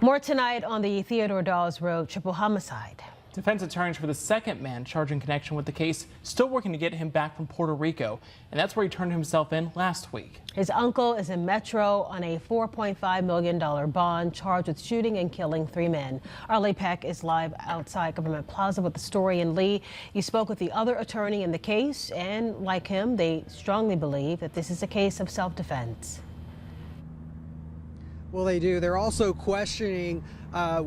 More tonight on the Theodore Dawes Road triple homicide. Defense attorneys for the second man charged in connection with the case still working to get him back from Puerto Rico, and that's where he turned himself in last week. His uncle is in Metro on a $4.5 million bond, charged with shooting and killing 3 men. Our Lee Peck is live outside Government Plaza with the story. And Lee, you spoke with the other attorney in the case, and like him, they strongly believe that this is a case of self-defense. Well, they do. They're also questioning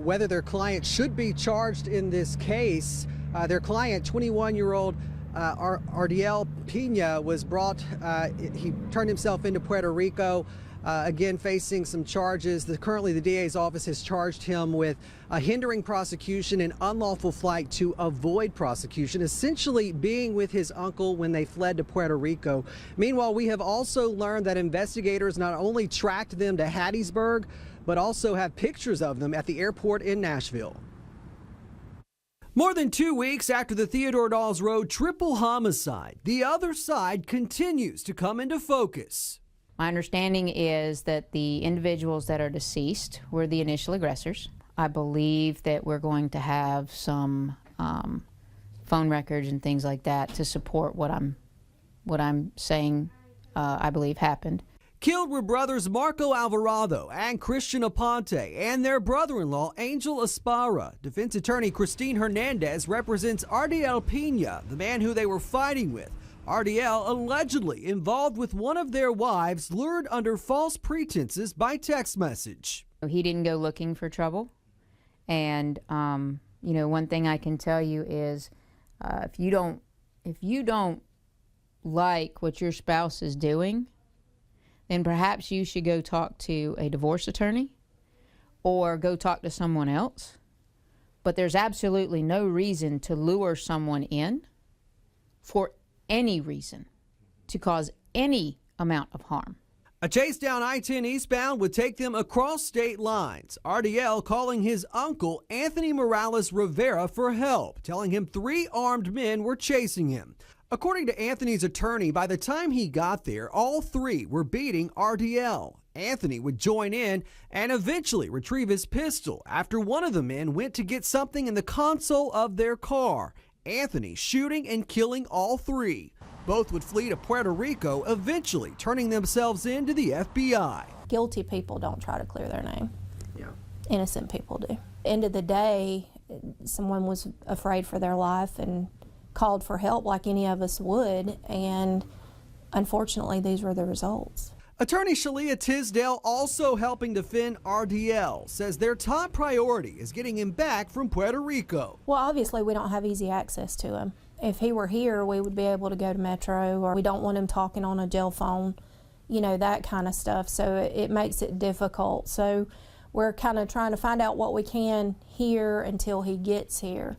whether their client should be charged in this case. Their client, 21-year-old Ardiel Pena, was brought, he turned himself into Puerto Rico, again facing some charges. Currently, the DA's office has charged him with hindering prosecution and unlawful flight to avoid prosecution, essentially being with his uncle when they fled to Puerto Rico. Meanwhile, we have also learned that investigators not only tracked them to Hattiesburg, but also have pictures of them at the airport in Nashville. More than 2 weeks after the Theodore Dawes Road triple homicide, the other side continues to come into focus. My understanding is that the individuals that are deceased were the initial aggressors. I believe that we're going to have some phone records and things like that to support what I'm saying I believe happened. Killed were brothers Marco Alvarado and Christian Aponte and their brother-in-law Angel Esparra. Defense attorney Christine Hernandez represents Ardiel Pena, the man who they were fighting with. Ardiel allegedly involved with one of their wives, lured under false pretenses by text message. He didn't go looking for trouble, and you know, one thing I can tell you is if you don't like what your spouse is doing, then perhaps you should go talk to a divorce attorney or go talk to someone else. But there's absolutely no reason to lure someone in for any reason to cause any amount of harm. A chase down I-10 eastbound would take them across state lines. Ardiel calling his uncle Anthony Morales Rivera for help, telling him 3 armed men were chasing him. According to Anthony's attorney, by the time he got there, all 3 were beating Ardiel. Anthony would join in and eventually retrieve his pistol after one of the men went to get something in the console of their car. Anthony shooting and killing all 3. Both would flee to Puerto Rico, eventually turning themselves in to the FBI. Guilty people don't try to clear their name. Yeah. Innocent people do. End of the day, someone was afraid for their life and called for help like any of us would, and unfortunately these were the results. Attorney Shalia Tisdale, also helping defend Ardiel, says their top priority is getting him back from Puerto Rico. Well, obviously we don't have easy access to him. If he were here, we would be able to go to Metro, or we don't want him talking on a jail phone, you know, that kind of stuff. So it makes it difficult. So we're kind of trying to find out what we can here until he gets here.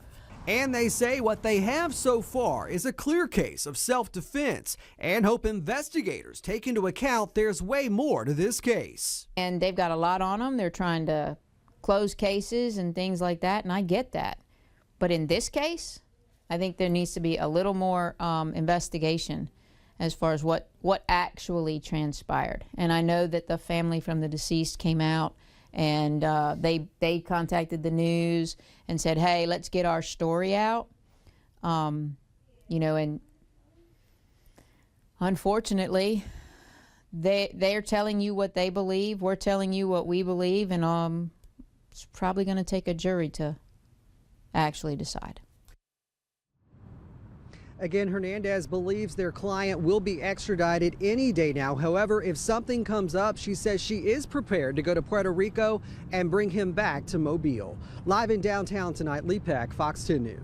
And they say what they have so far is a clear case of self-defense, and hope investigators take into account there's way more to this case. And they've got a lot on them. They're trying to close cases and things like that, and I get that. But in this case, I think there needs to be a little more investigation as far as what actually transpired. And I know that the family from the deceased came out and they contacted the news and said, hey, let's get our story out. You know, and unfortunately, they're telling you what they believe, we're telling you what we believe, and it's probably going to take a jury to actually decide. Again, Hernandez believes their client will be extradited any day now. However, if something comes up, she says she is prepared to go to Puerto Rico and bring him back to Mobile. Live in downtown tonight, Lee Peck, Fox 10 News.